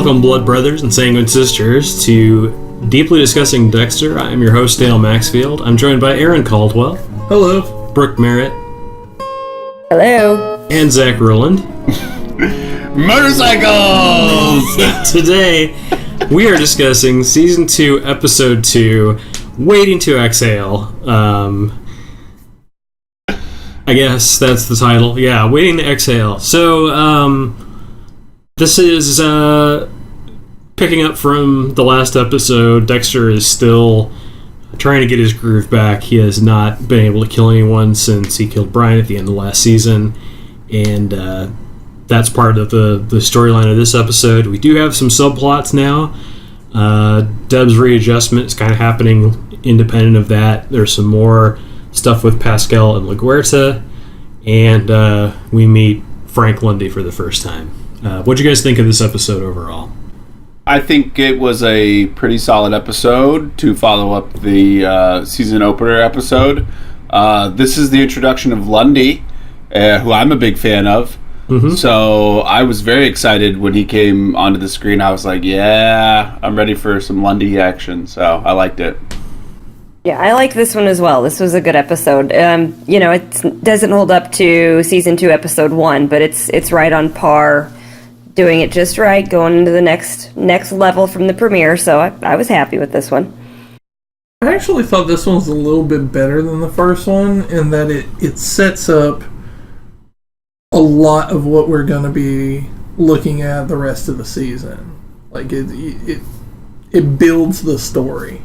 Welcome, blood brothers and sanguine sisters, to Deeply Discussing Dexter. I am your host, Dale Maxfield. I'm joined by Aaron Caldwell. Hello. Brooke Merritt. Hello. And Zach Rowland. Motorcycles! Today, we are discussing Season 2, Episode 2, Waiting to Exhale. I guess that's the title. Yeah, Waiting to Exhale. So, this is picking up from the last episode. Dexter is still trying to get his groove back. He has not been able to kill anyone since he killed Brian at the end of last season, and that's part of the storyline of this episode. We do have some subplots now. Deb's readjustment is kind of happening independent of that. There's some more stuff with Pascal and LaGuerta, and we meet Frank Lundy for the first time. What'd you guys think of this episode overall? I think it was a pretty solid episode to follow up the season opener episode. This is the introduction of Lundy, who I'm a big fan of. Mm-hmm. So I was very excited when he came onto the screen. I was like, yeah, I'm ready for some Lundy action. So I liked it. Yeah, I like this one as well. This was a good episode. It doesn't hold up to Season 2, Episode 1, but it's right on par, doing it just right, going into the next level from the premiere, so I was happy with this one. I actually thought this one was a little bit better than the first one in that it sets up a lot of what we're going to be looking at the rest of the season. Like, it builds the story.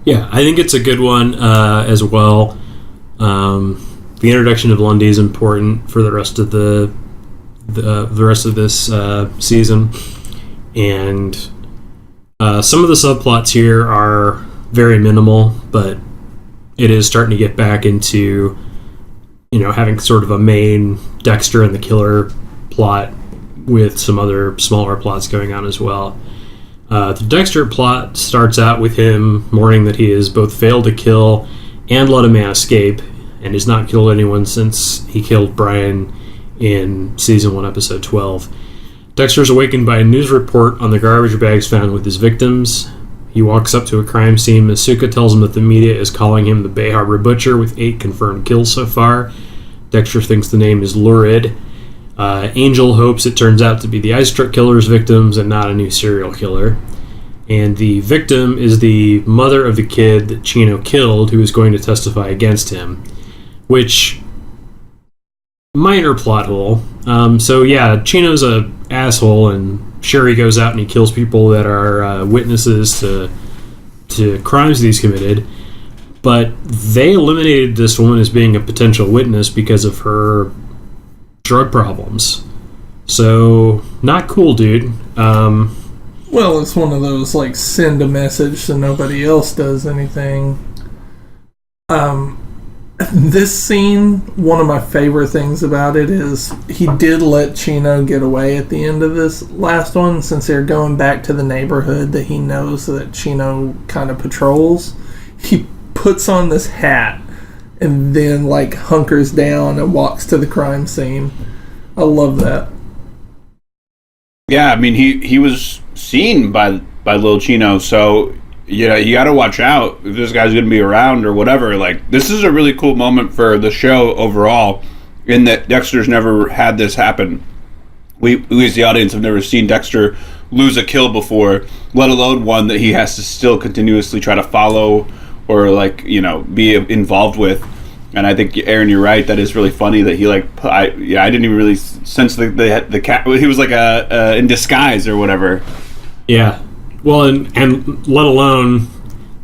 Yeah, I think it's a good one as well. The introduction of Lundy is important for the rest of the rest of this season, and some of the subplots here are very minimal, but it is starting to get back into having sort of a main Dexter and the killer plot with some other smaller plots going on as well. The Dexter plot starts out with him mourning that he has both failed to kill and let a man escape, and has not killed anyone since he killed Brian in Season 1, Episode 12. Dexter is awakened by a news report on the garbage bags found with his victims. He walks up to a crime scene. Masuka tells him that the media is calling him the Bay Harbor Butcher with 8 confirmed kills so far. Dexter thinks the name is lurid. Angel hopes it turns out to be the ice truck killer's victims and not a new serial killer. And the victim is the mother of the kid that Chino killed, who is going to testify against him. Which, minor plot hole. Chino's a asshole, and sure, he goes out and he kills people that are witnesses to crimes that he's committed. But they eliminated this woman as being a potential witness because of her drug problems. So, not cool, dude. Well, it's one of those, like, send a message so nobody else does anything. This scene, one of my favorite things about it is he did let Chino get away at the end of this last one, since they're going back to the neighborhood that he knows that Chino kind of patrols. He puts on this hat and then, like, hunkers down and walks to the crime scene. I love that. Yeah, I mean, he was seen by Lil Chino, so you got to watch out if this guy's going to be around or whatever. Like, this is a really cool moment for the show overall, in that Dexter's never had this happen. We as the audience have never seen Dexter lose a kill before, let alone one that he has to still continuously try to follow or, like, be involved with. And I think, Aaron, you're right. That is really funny that he, like, I didn't even really sense the cat. He was like in disguise or whatever. Yeah. Well, and let alone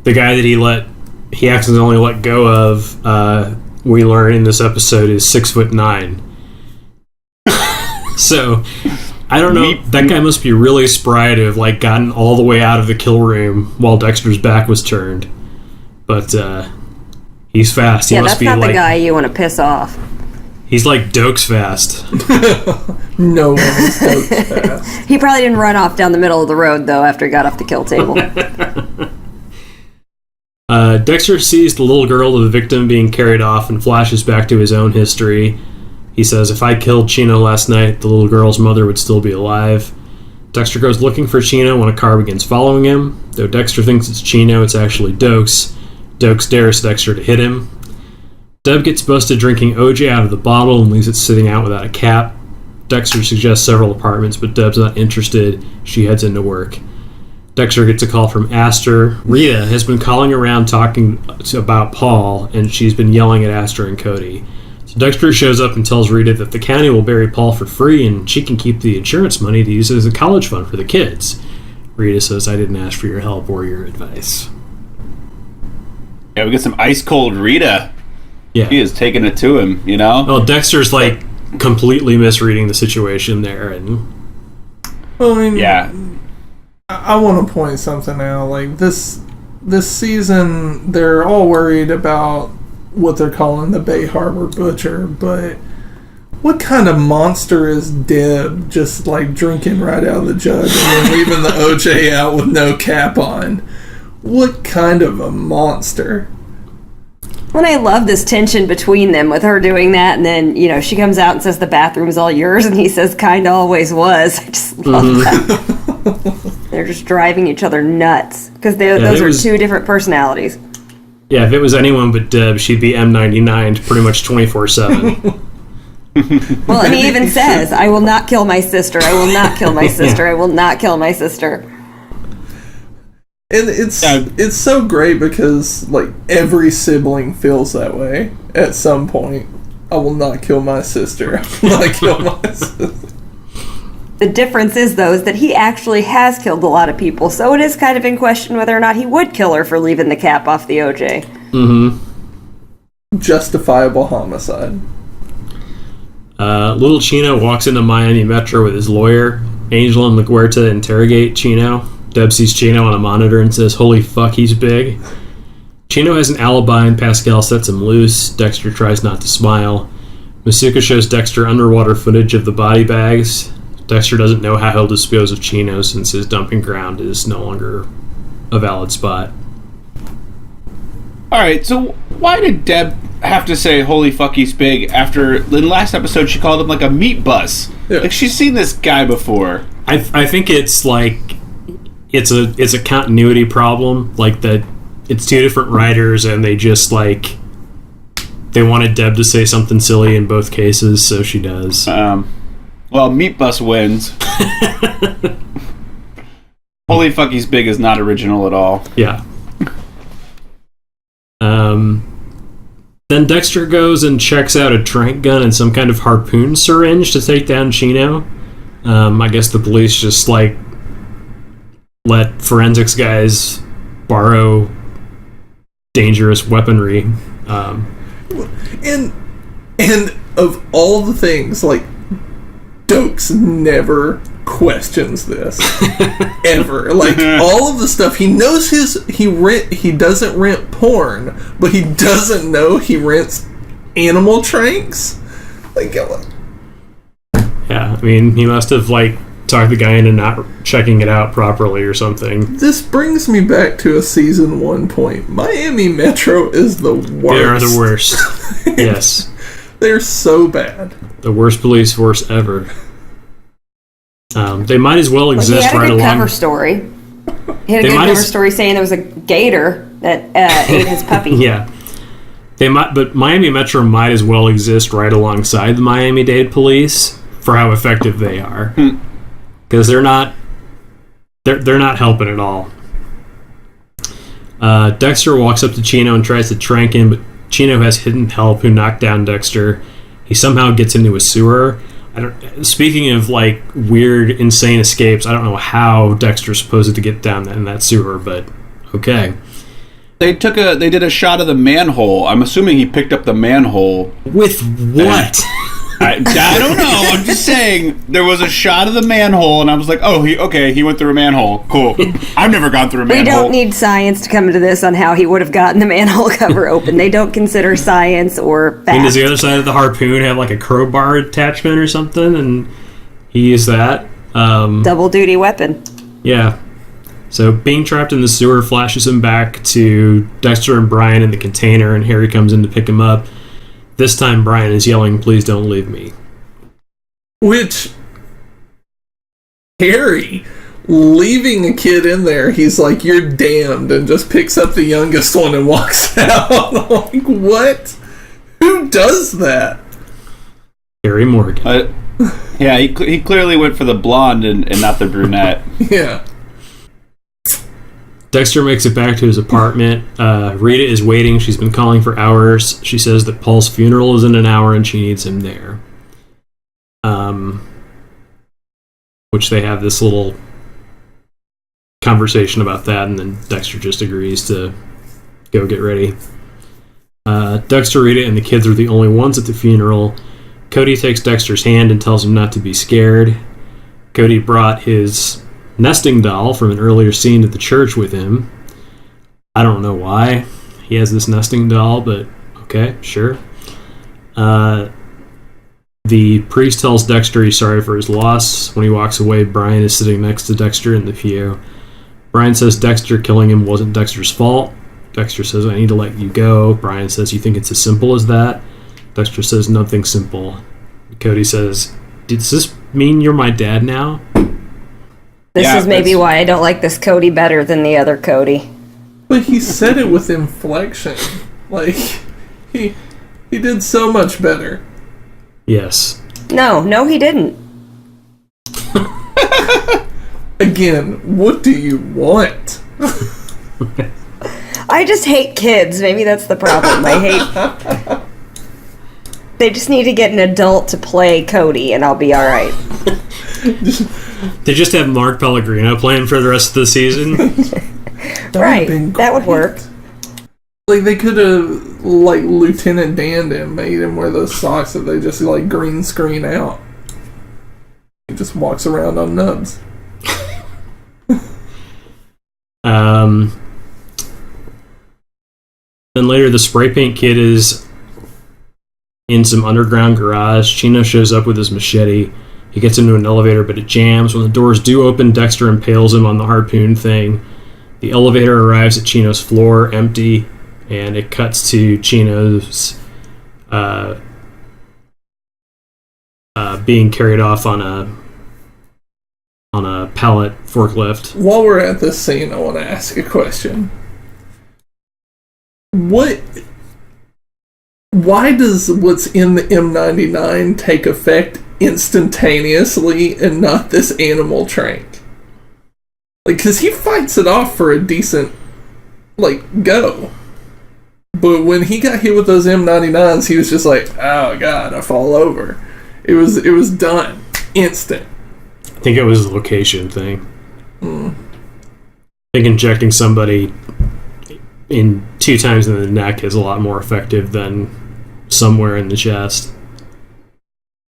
the guy that he accidentally let go of, we learn in this episode, is 6'9". So, I don't know. That guy must be really spry to have, like, gotten all the way out of the kill room while Dexter's back was turned. But, he's fast. He must that's be not like, the guy you want to piss off. He's like Dokes fast. No one is Dokes fast. He probably didn't run off down the middle of the road, though, after he got off the kill table. Dexter sees the little girl of the victim being carried off and flashes back to his own history. He says, if I killed Chino last night, the little girl's mother would still be alive. Dexter goes looking for Chino when a car begins following him. Though Dexter thinks it's Chino, it's actually Dokes. Dokes dares Dexter to hit him. Deb gets busted drinking OJ out of the bottle and leaves it sitting out without a cap. Dexter suggests several apartments, but Deb's not interested. She heads into work. Dexter gets a call from Astor. Rita has been calling around talking about Paul, and she's been yelling at Astor and Cody. So Dexter shows up and tells Rita that the county will bury Paul for free, and she can keep the insurance money to use it as a college fund for the kids. Rita says, I didn't ask for your help or your advice. Yeah, we get some ice cold Rita. Yeah. He is taking it to him, you know? Well, Dexter's like completely misreading the situation there, and Well, I mean, Yeah. I want to point something out. Like this season, they're all worried about what they're calling the Bay Harbor Butcher, but what kind of monster is Deb just like drinking right out of the jug and then leaving the OJ out with no cap on? What kind of a monster? And I love this tension between them with her doing that, and then, you know, she comes out and says the bathroom's all yours, and he says kinda always was. I just love that. They're just driving each other nuts, because those are two different personalities. yeah, if it was anyone but Deb, she'd be M99 pretty much 24/7. Well, and he even says, I will not kill my sister, I will not kill my sister, I will not kill my sister. And it's so great because like every sibling feels that way at some point. I will not kill my sister. I will not kill my sister. The difference is, though, is that he actually has killed a lot of people, so it is kind of in question whether or not he would kill her for leaving the cap off the OJ. Mm-hmm. Justifiable homicide. Little Chino walks into Miami Metro with his lawyer. Angel and LaGuerta interrogate Chino. Deb sees Chino on a monitor and says, holy fuck, he's big. Chino has an alibi and Pascal sets him loose. Dexter tries not to smile. Masuka shows Dexter underwater footage of the body bags. Dexter doesn't know how he'll dispose of Chino since his dumping ground is no longer a valid spot. Alright, so why did Deb have to say, holy fuck, he's big, after, in the last episode, she called him like a meat bus? Yeah. Like, she's seen this guy before. I think it's like, it's a continuity problem, like that it's two different writers and they just like, they wanted Deb to say something silly in both cases, so she does. Well, meat bus wins. Holy fuck, he's big is not original at all. Yeah. Then Dexter goes and checks out a trank gun and some kind of harpoon syringe to take down Chino. I guess the police just like let forensics guys borrow dangerous weaponry. And of all the things, like, Dokes never questions this ever. Like, all of the stuff he knows, he doesn't rent porn, but he doesn't know he rents animal tranks. Like, Yeah, I mean, he must have like talked the guy into not checking it out properly or something. this brings me back to a season 1 point. Miami Metro is the worst. They are the worst. Yes. They're so bad. The worst police force ever. They might as well exist He had a right good along. cover story. He had a good cover story saying there was a gator that ate his puppy. Yeah. But Miami Metro might as well exist right alongside the Miami-Dade police for how effective they are. Because they're not helping at all. Dexter walks up to Chino and tries to trank him, but Chino has hidden help who knocked down Dexter. He somehow gets into a sewer. Speaking of like weird, insane escapes, I don't know how Dexter's supposed to get down in that sewer, but okay. They did a shot of the manhole. I'm assuming he picked up the manhole. With what? I don't know. I'm just saying there was a shot of the manhole, and I was like, "Oh, he went through a manhole. Cool. I've never gone through a We manhole." don't need science to come into this on how he would have gotten the manhole cover open. They don't consider science or fact. I mean, does the other side of the harpoon have like a crowbar attachment or something? And he used that. Double duty weapon. Yeah. So being trapped in the sewer flashes him back to Dexter and Brian in the container, and Harry comes in to pick him up. This time Brian is yelling, "Please don't leave me." Which, Harry, leaving a kid in there, he's like, "You're damned," and just picks up the youngest one and walks out. I'm like, what? Who does that? Harry Morgan. Yeah, he clearly went for the blonde and not the brunette. Yeah. Dexter makes it back to his apartment. Rita is waiting. She's been calling for hours. She says that Paul's funeral is in an hour and she needs him there. Which they have this little conversation about that, and then Dexter just agrees to go get ready. Dexter, Rita, and the kids are the only ones at the funeral. Cody takes Dexter's hand and tells him not to be scared. Cody brought his nesting doll from an earlier scene at the church with him. I don't know why he has this nesting doll, but okay, sure. The priest tells Dexter he's sorry for his loss. When he walks away, Brian is sitting next to Dexter in the pew. Brian says Dexter killing him wasn't Dexter's fault. Dexter says, "I need to let you go." Brian says, "You think it's as simple as that?" Dexter says, "Nothing simple." Cody says, "Does this mean you're my dad now?" This is maybe why I don't like this Cody better than the other Cody. But he said it with inflection. Like, he did so much better. Yes. No, he didn't. Again, what do you want? I just hate kids. Maybe that's the problem. They just need to get an adult to play Cody, and I'll be all right. They just have Mark Pellegrino playing for the rest of the season. Right, that would work. Like, they could have, like, Lieutenant Dan and made him wear those socks that they just, like, green screen out. He just walks around on nubs. Then later, the spray paint kid is in some underground garage. Chino shows up with his machete. He gets into an elevator, but it jams. When the doors do open, Dexter impales him on the harpoon thing. The elevator arrives at Chino's floor, empty, and it cuts to Chino's being carried off on a pallet forklift. While we're at this scene, I want to ask a question. Why does what's in the M99 take effect instantaneously and not this animal trank? Like, because he fights it off for a decent, like, go. But when he got hit with those M99s, he was just like, oh god, I fall over. It was done. Instant. I think it was a location thing. I think injecting somebody in 2 times in the neck is a lot more effective than somewhere in the chest.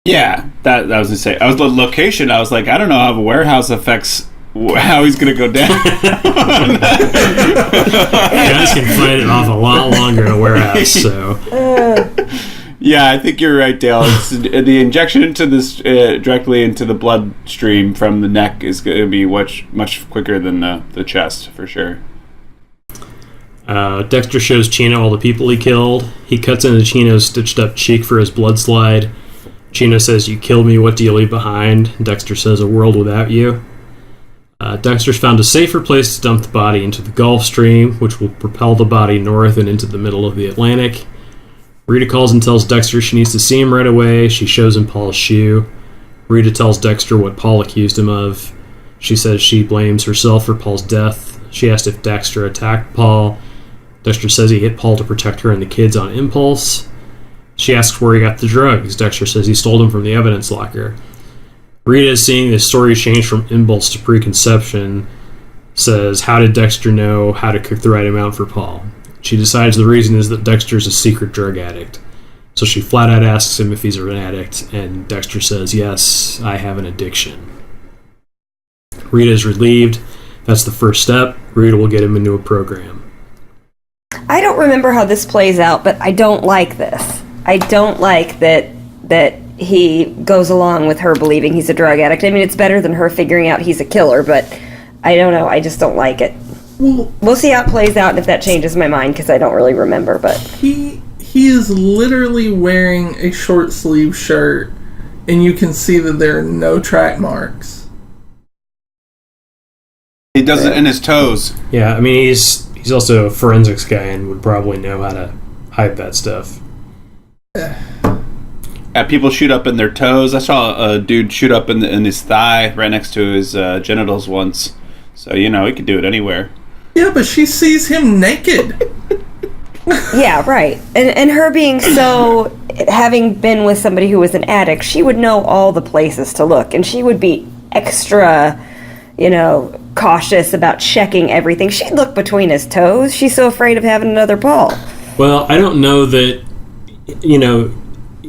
Yeah, that I was gonna say. I was the location. I was like, I don't know how a warehouse affects how he's gonna go down. Guys can fight it off a lot longer in a warehouse. So. Yeah, I think you're right, Dale. It's, the injection into this directly into the bloodstream from the neck is going to be much quicker than the chest for sure. Dexter shows Chino all the people he killed. He cuts into Chino's stitched up cheek for his blood slide. Chino says, "You killed me, what do you leave behind?" Dexter says, "A world without you." Dexter's found a safer place to dump the body into the Gulf Stream, which will propel the body north and into the middle of the Atlantic. Rita calls and tells Dexter she needs to see him right away. She shows him Paul's shoe. Rita tells Dexter what Paul accused him of. She says she blames herself for Paul's death. She asked if Dexter attacked Paul. Dexter says he hit Paul to protect her and the kids on impulse. She asks where he got the drugs. Dexter says he stole them from the evidence locker. Rita, is seeing the story change from impulse to preconception, says, how did Dexter know how to cook the right amount for Paul? She decides the reason is that Dexter's a secret drug addict. So she flat out asks him if he's an addict, and Dexter says, yes, I have an addiction. Rita is relieved. That's the first step. Rita will get him into a program. I don't remember how this plays out, but I don't like this. I don't like that he goes along with her believing he's a drug addict. I mean, it's better than her figuring out he's a killer, but I don't know. I just don't like it. We'll see how it plays out and if that changes my mind, because I don't really remember. But he he is literally wearing a short sleeve shirt, and you can see that there are no track marks. He does it in his toes. Yeah, I mean, he's also a forensics guy and would probably know how to hide that stuff. People shoot up in their toes. I saw a dude shoot up in his thigh right next to his genitals once. So, he could do it anywhere. Yeah, but she sees him naked. Yeah, right. And her being so, having been with somebody who was an addict, she would know all the places to look, and she would be extra, cautious about checking everything. She'd look between his toes. She's so afraid of having another Paul. Well, I don't know that,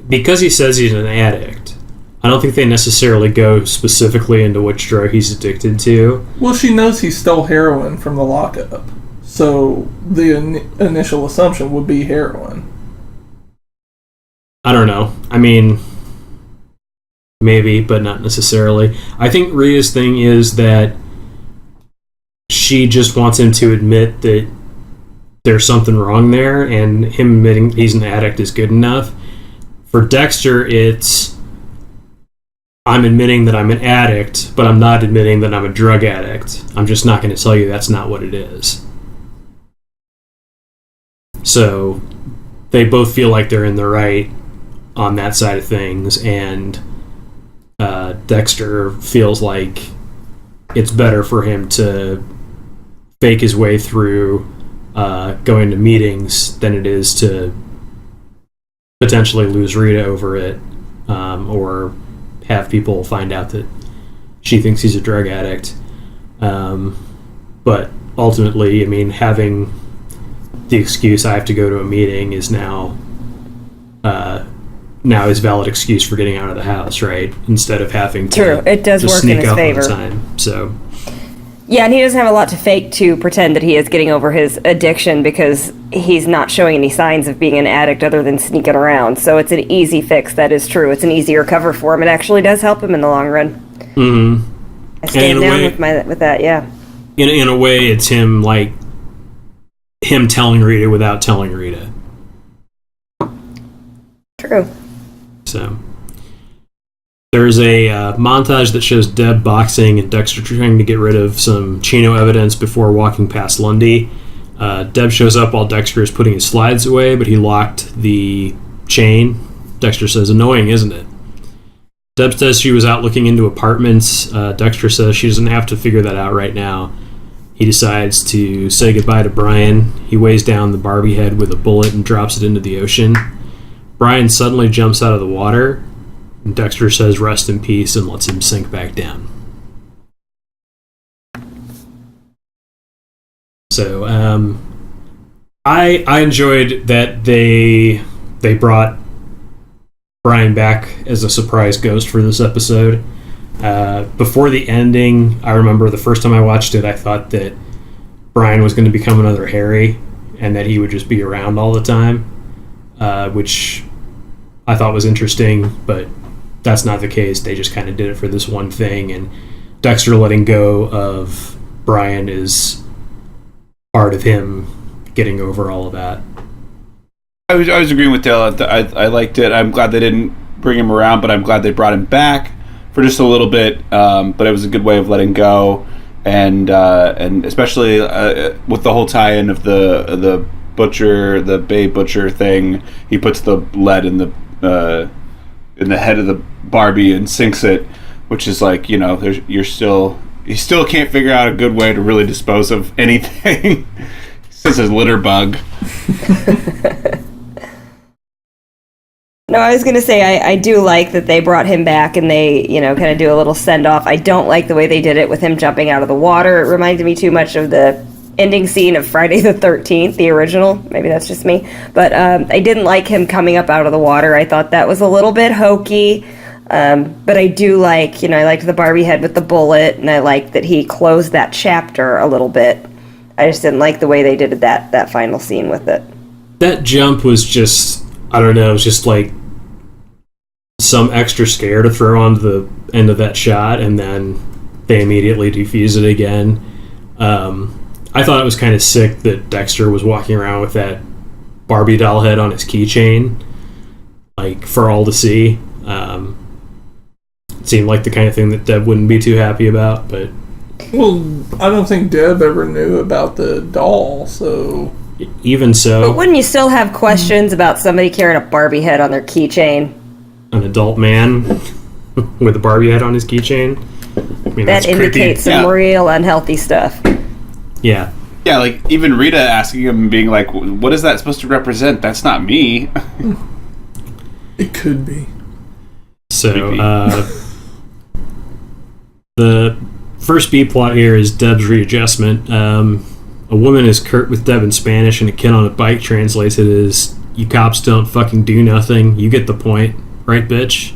because he says he's an addict, I don't think they necessarily go specifically into which drug he's addicted to. Well, she knows he stole heroin from the lockup. So the initial assumption would be heroin. I don't know. I mean, maybe, but not necessarily. I think Rhea's thing is that she just wants him to admit that there's something wrong there, and him admitting he's an addict is good enough. For Dexter, it's, I'm admitting that I'm an addict, but I'm not admitting that I'm a drug addict. I'm just not going to tell you that's not what it is. So they both feel like they're in the right on that side of things, and Dexter feels like it's better for him to fake his way through going to meetings than it is to potentially lose Rita over it, or have people find out that she thinks he's a drug addict. But ultimately, I mean, having the excuse I have to go to a meeting is now his valid excuse for getting out of the house, right? Instead of having to True, it does just work sneak in his out favor. all the time. So Yeah, and he doesn't have a lot to fake to pretend that he is getting over his addiction, because he's not showing any signs of being an addict other than sneaking around. So it's an easy fix, that is true. It's an easier cover for him. It actually does help him in the long run. Mm-hmm. I stand down with that, yeah. In a way, it's him telling Rita without telling Rita. True. So there's a montage that shows Deb boxing and Dexter trying to get rid of some Chino evidence before walking past Lundy. Deb shows up while Dexter is putting his slides away, but he locked the chain. Dexter says, "Annoying, isn't it?" Deb says she was out looking into apartments. Dexter says she doesn't have to figure that out right now. He decides to say goodbye to Brian. He weighs down the Barbie head with a bullet and drops it into the ocean. Brian suddenly jumps out of the water, and Dexter says rest in peace and lets him sink back down. So I enjoyed that they brought Brian back as a surprise ghost for this episode. Before the ending, I remember the first time I watched it, I thought that Brian was going to become another Harry and that he would just be around all the time, which I thought was interesting, but that's not the case. They just kind of did it for this one thing, and Dexter letting go of Brian is part of him getting over all of that. I was agreeing with Dale. I liked it. I'm glad they didn't bring him around, but I'm glad they brought him back for just a little bit. But it was a good way of letting go, and especially with the whole tie-in of the butcher, the Bay Butcher thing. He puts the lead in the head of the Barbie and sinks it, which is like, you still can't figure out a good way to really dispose of anything. This is a litter bug. No, I was going to say, I do like that they brought him back and they, kind of do a little send-off. I don't like the way they did it with him jumping out of the water. It reminded me too much of the ending scene of Friday the 13th, the original. Maybe that's just me. But I didn't like him coming up out of the water. I thought that was a little bit hokey. But I do like, I liked the Barbie head with the bullet, and I liked that he closed that chapter a little bit. I just didn't like the way they did that final scene with it. That jump was just, I don't know, it was just like some extra scare to throw onto the end of that shot, and then they immediately defuse it again. I thought it was kind of sick that Dexter was walking around with that Barbie doll head on his keychain, like, for all to see. It seemed like the kind of thing that Deb wouldn't be too happy about, but... Well, I don't think Deb ever knew about the doll, so... Even so... But wouldn't you still have questions about somebody carrying a Barbie head on their keychain? An adult man with a Barbie head on his keychain? I mean, That indicates some real unhealthy stuff. Yeah. Yeah, like, even Rita asking him and being like, what is that supposed to represent? That's not me. It could be. So, the first B-plot here is Deb's readjustment. A woman is curt with Deb in Spanish, and a kid on a bike translates it as, "You cops don't fucking do nothing. You get the point. Right, bitch?"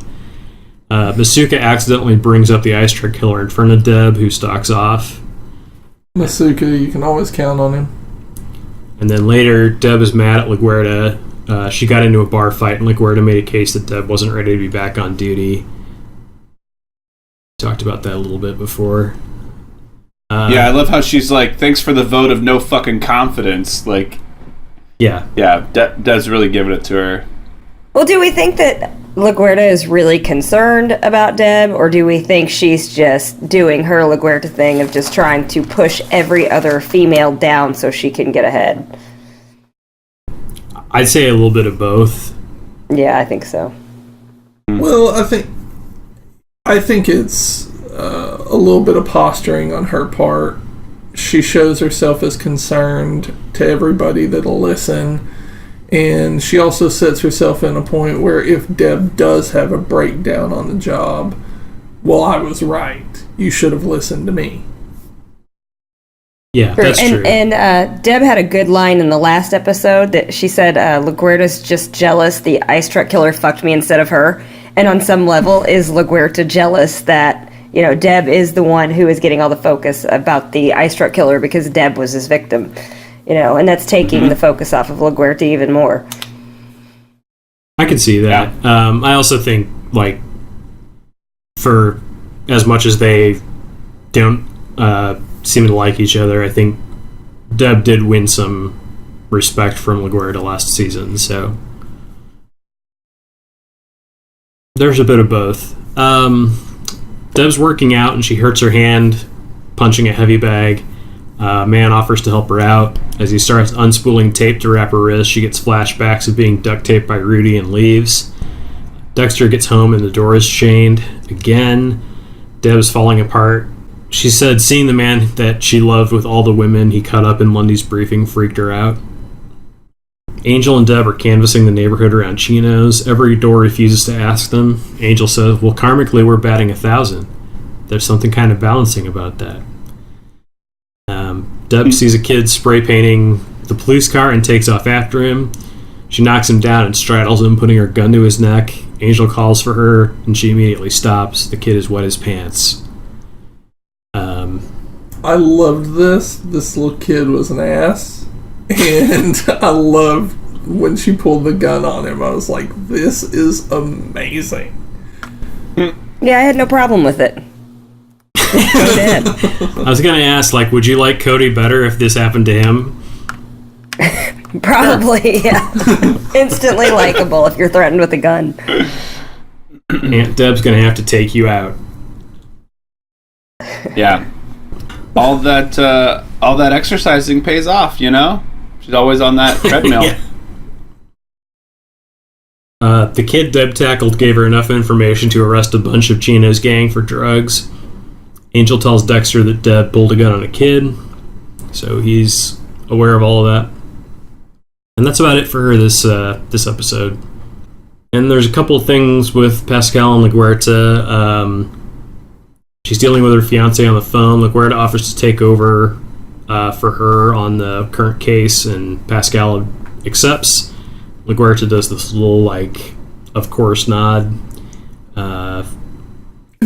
Masuka accidentally brings up the ice truck killer in front of Deb, who stalks off. Masuka, you can always count on him. And then later, Deb is mad at LaGuerta. She got into a bar fight, and LaGuerta made a case that Deb wasn't ready to be back on duty. Talked about that a little bit before. Yeah, I love how she's like, thanks for the vote of no fucking confidence. Like, yeah. Deb's really giving it to her. Well, do we think that LaGuerta is really concerned about Deb, or do we think she's just doing her LaGuerta thing of just trying to push every other female down so she can get ahead? I'd say a little bit of both. Yeah, I think so. Well, I think it's a little bit of posturing on her part. She shows herself as concerned to everybody that'll listen, and she also sets herself in a point where if Deb does have a breakdown on the job, well, I was right. You should have listened to me. Yeah, that's true. And Deb had a good line in the last episode that she said, LaGuerta's just jealous the ice truck killer fucked me instead of her. And on some level, is LaGuerta jealous that, Deb is the one who is getting all the focus about the ice truck killer because Deb was his victim, and that's taking the focus off of LaGuerta even more. I can see that. Yeah. I also think, like, for as much as they don't seem to like each other, I think Deb did win some respect from LaGuerta last season, so there's a bit of both. Deb's working out and she hurts her hand punching a heavy bag. Man offers to help her out. As he starts unspooling tape to wrap her wrist, she gets flashbacks of being duct taped by Rudy and leaves. Dexter gets home and the door is chained again. Deb's falling apart. She said seeing the man that she loved with all the women he cut up in Lundy's briefing freaked her out. Angel and Deb are canvassing the neighborhood around Chino's. Every door refuses to ask them. Angel says, well, karmically, we're batting 1,000. There's something kind of balancing about that. Deb sees a kid spray painting the police car and takes off after him. She knocks him down and straddles him, putting her gun to his neck. Angel calls for her, and she immediately stops. The kid has wet his pants. I loved this. This little kid was an ass. And I loved when she pulled the gun on him. I was like, this is amazing. Yeah, I had no problem with it. I was going to ask, like, would you like Cody better if this happened to him? Probably, yeah. Instantly likable if you're threatened with a gun. Aunt Deb's going to have to take you out. Yeah. All that exercising pays off, She's always on that treadmill. Yeah. The kid Deb tackled gave her enough information to arrest a bunch of Chino's gang for drugs. Angel tells Dexter that Deb pulled a gun on a kid, so he's aware of all of that. And that's about it for her this episode. And there's a couple of things with Pascal and LaGuerta. She's dealing with her fiancé on the phone. LaGuerta offers to take over for her on the current case, and Pascal accepts. LaGuerta does this little, of course nod. And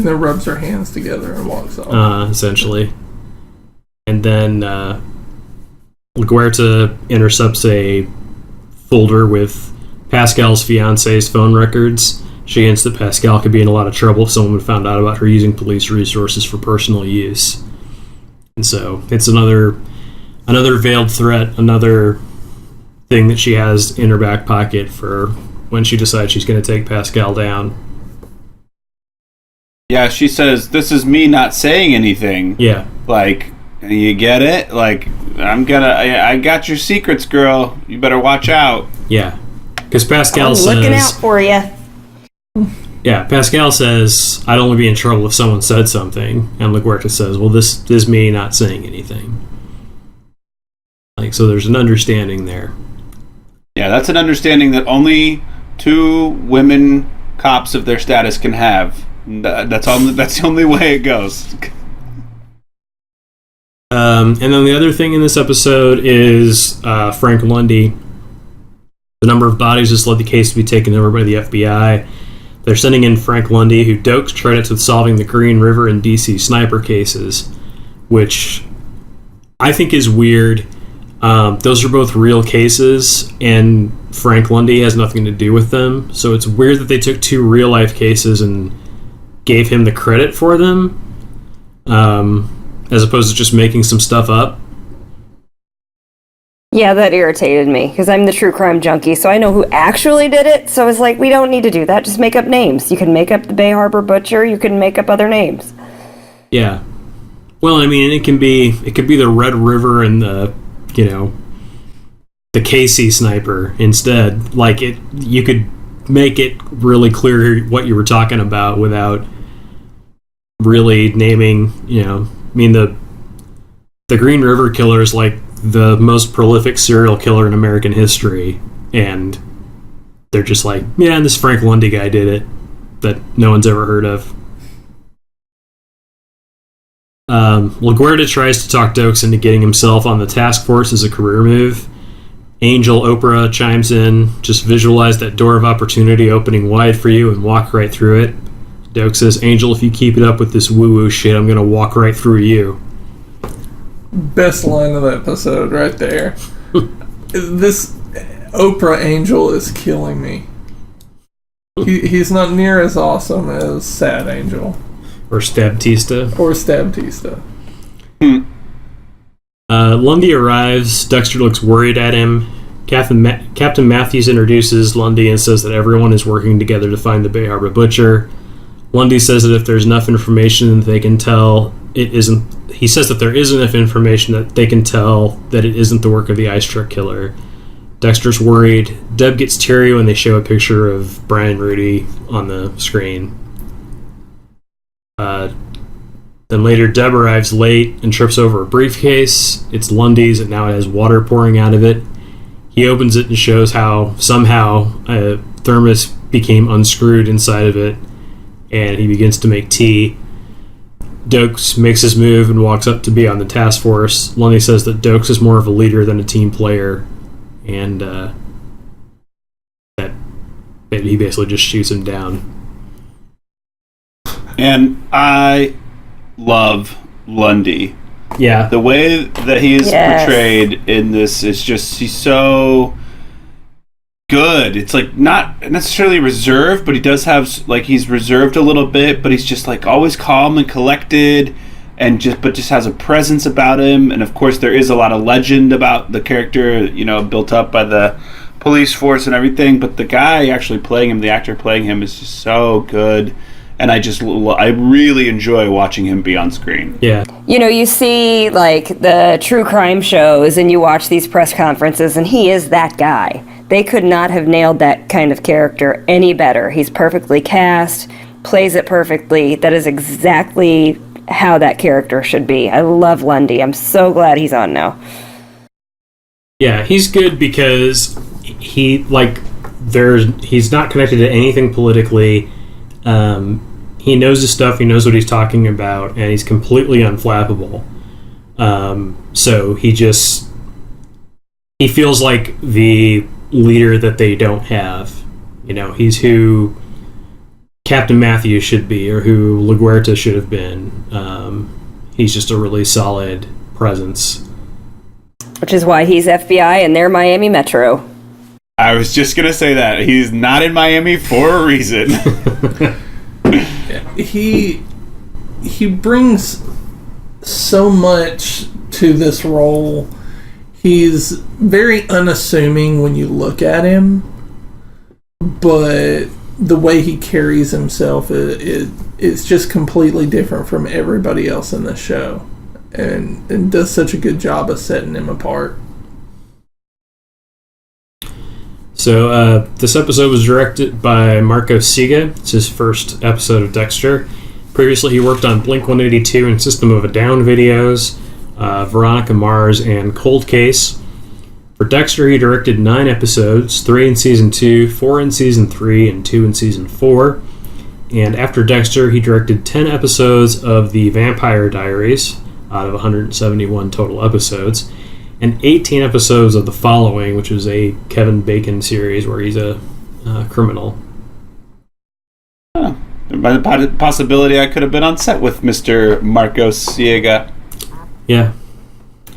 then rubs her hands together and walks off. Essentially. And then LaGuerta intercepts a folder with Pascal's fiancé's phone records. She hints that Pascal could be in a lot of trouble if someone found out about her using police resources for personal use. And so it's another veiled threat, another thing that she has in her back pocket for when she decides she's going to take Pascal down. Yeah, she says, "This is me not saying anything." Yeah. Like, you get it? Like, I got your secrets, girl. You better watch out. Yeah. Because Pascal I'm says... looking out for you. Yeah, Pascal says, I'd only be in trouble if someone said something. And LaGuerta says, well, this is me not saying anything. Like, so there's an understanding there. Yeah, that's an understanding that only 2 women cops of their status can have. That's the only way it goes. And then the other thing in this episode is Frank Lundy. The number of bodies just led the case to be taken over by the FBI. They're sending in Frank Lundy, who Dokes credits with solving the Green River and DC sniper cases, which I think is weird. Those are both real cases, and Frank Lundy has nothing to do with them. So it's weird that they took 2 real-life cases and gave him the credit for them, as opposed to just making some stuff up. Yeah, that irritated me, because I'm the true crime junkie, so I know who actually did it, so it's like, we don't need to do that, just make up names. You can make up the Bay Harbor Butcher, you can make up other names. Yeah. Well, I mean, it could be the Red River and the KC sniper instead. Like, you could make it really clear what you were talking about without really naming, I mean, the Green River Killer is like the most prolific serial killer in American history, and they're just like, yeah, and this Frank Lundy guy did it, that no one's ever heard of. LaGuerta tries to talk Dokes into getting himself on the task force as a career move. Angel Oprah chimes in, just visualize that door of opportunity opening wide for you and walk right through it. Dokes says, Angel, if you keep it up with this woo-woo shit, I'm going to walk right through you. Best line of the episode right there. This Oprah Angel is killing me. He's not near as awesome as Sad Angel. Or Stabtista. Lundy arrives. Dexter looks worried at him. Captain Matthews introduces Lundy and says that everyone is working together to find the Bay Harbor Butcher. Lundy says that if there's enough information they can tell it isn't... He says that there is enough information that they can tell that it isn't the work of the ice truck killer. Dexter's worried. Deb gets teary when they show a picture of Brian Rudy on the screen. Then later, Deb arrives late and trips over a briefcase. It's Lundy's, and now it has water pouring out of it. He opens it and shows how somehow a thermos became unscrewed inside of it, and he begins to make tea. Dokes makes his move and walks up to be on the task force. Lundy says that Dokes is more of a leader than a team player, and that he basically just shoots him down. And I love Lundy. Yeah. The way that he is portrayed in this is just, he's so good. It's like not necessarily reserved, but he does have, like, he's reserved a little bit, but he's just like always calm and collected, and just has a presence about him. And of course there is a lot of legend about the character, built up by the police force and everything, but the guy actually playing him, the actor playing him, is just so good. And I really enjoy watching him be on screen. Yeah. You see, like, the true crime shows, and you watch these press conferences, and he is that guy. They could not have nailed that kind of character any better. He's perfectly cast, plays it perfectly. That is exactly how that character should be. I love Lundy. I'm so glad he's on now. Yeah, he's good because he's not connected to anything politically. He knows his stuff, he knows what he's talking about, and he's completely unflappable. So he feels like the leader that they don't have. He's who Captain Matthews should be, or who LaGuerta should have been. He's just a really solid presence. Which is why he's FBI and they're Miami Metro. I was just going to say that. He's not in Miami for a reason. He brings so much to this role. He's very unassuming when you look at him, but the way he carries himself is just completely different from everybody else in the show, and does such a good job of setting him apart. So this episode was directed by Marco Siga. It's his first episode of Dexter. Previously, he worked on Blink-182 and System of a Down videos, Veronica Mars, and Cold Case. For Dexter, he directed 9 episodes, 3 in Season 2, 4 in Season 3, and 2 in Season 4. And after Dexter, he directed 10 episodes of The Vampire Diaries, out of 171 total episodes, and 18 episodes of The Following, which was a Kevin Bacon series where he's a criminal. By the possibility I could have been on set with Mr. Marco Siega. Yeah.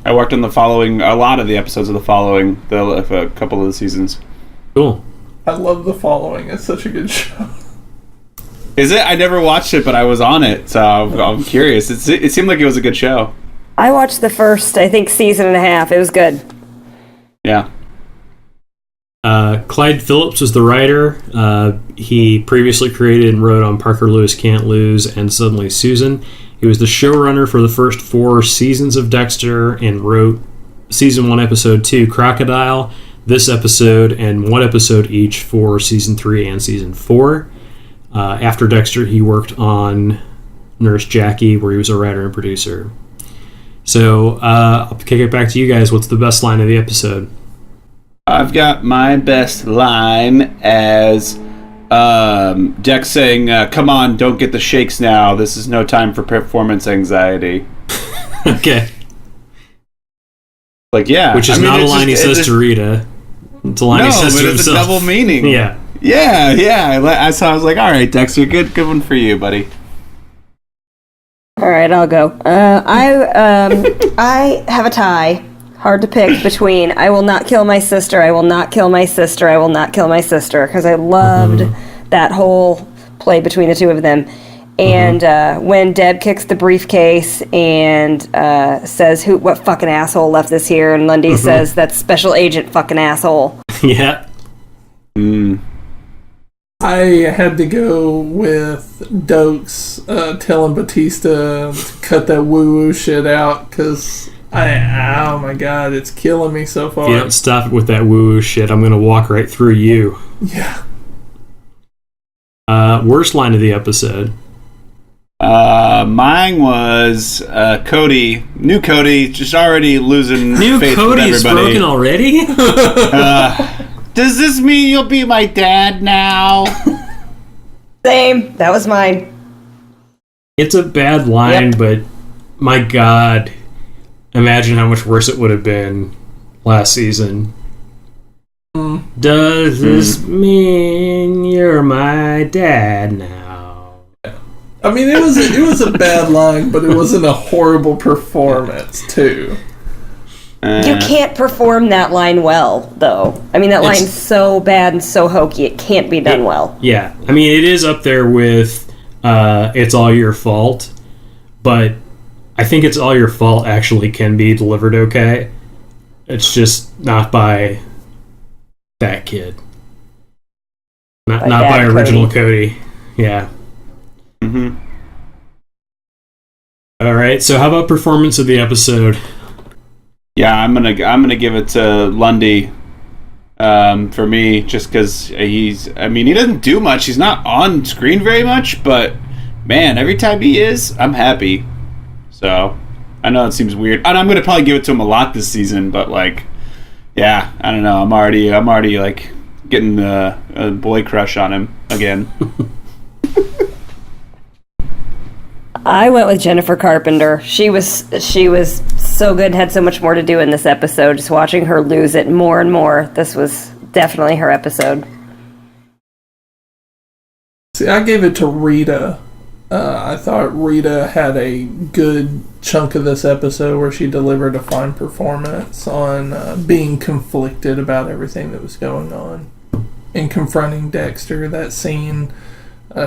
I worked on a lot of the episodes of The Following, a couple of the seasons. Cool. I love The Following. It's such a good show. Is it? I never watched it, but I was on it, so I'm curious. It seemed like it was a good show. I watched the first, I think, season and a half. It was good. Yeah. Clyde Phillips was the writer. He previously created and wrote on Parker Lewis Can't Lose and Suddenly Susan. He was the showrunner for the first 4 seasons of Dexter and wrote Season 1, Episode 2, Crocodile, this episode, and 1 episode each for Season 3 and Season 4. After Dexter, he worked on Nurse Jackie, where he was a writer and producer. So, I'll kick it back to you guys. What's the best line of the episode? I've got my best line as Dex saying, come on, don't get the shakes now. This is no time for performance anxiety. Okay. Like, yeah. Which is not a line he says to Rita. It's a line he says to himself. It's a double meaning. Yeah. Yeah. So I was like, all right, Dex, you're good. Good one for you, buddy. All right, I'll go. I have a tie. Hard to pick between I will not kill my sister, I will not kill my sister, I will not kill my sister, because I loved that whole play between the two of them. And when Deb kicks the briefcase and says, what fucking asshole left this here? And Lundy says, that's special agent fucking asshole. Yeah. I had to go with Dokes telling Batista to cut that woo-woo shit out, because oh my god, it's killing me so far. If you don't stop it with that woo-woo shit, I'm going to walk right through you. Yeah. Worst line of the episode? Mine was Cody. New Cody, just already losing faith with everybody. Cody's broken already? Does this mean you'll be my dad now? Same. That was mine. It's a bad line, but my god, imagine how much worse it would have been last season. Does this mean you're my dad now? I mean, it was a bad line, but it wasn't a horrible performance, too. You can't perform that line well, though. I mean, that line's so bad and so hokey, it can't be done well. Yeah. I mean, it is up there with It's All Your Fault, but I think It's All Your Fault actually can be delivered okay. It's just not by that kid. Not by original Cody. Yeah. All right, so how about performance of the episode? Yeah, I'm gonna give it to Lundy for me, just because he doesn't do much. He's not on screen very much, but man, every time he is, I'm happy. So I know it seems weird, and I'm gonna probably give it to him a lot this season. But like, yeah, I don't know. I'm already like getting a boy crush on him again. I went with Jennifer Carpenter. She was so good, had so much more to do in this episode. Just watching her lose it more and more. This was definitely her episode. See, I gave it to Rita. I thought Rita had a good chunk of this episode where she delivered a fine performance on being conflicted about everything that was going on and confronting Dexter. That scene,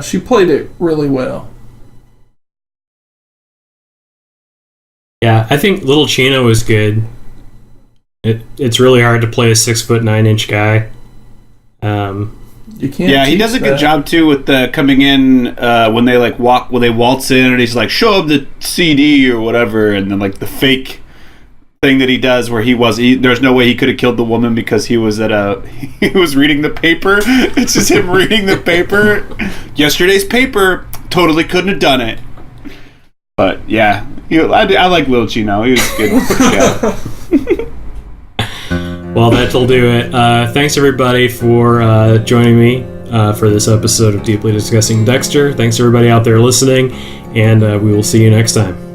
she played it really well. Yeah, I think Little Chino was good. It's really hard to play a 6'9" guy. You can't. Yeah, he does a good job too with the coming in when they waltz in, and he's like, "Show him the CD or whatever," and then like the fake thing that he does where there's no way he could have killed the woman because he was he was reading the paper. It's just him reading the paper. Yesterday's paper, totally couldn't have done it. But yeah, I like Lil Chino. He was good. Well, that'll do it. Thanks everybody for joining me for this episode of Deeply Discussing Dexter. Thanks everybody out there listening, and we will see you next time.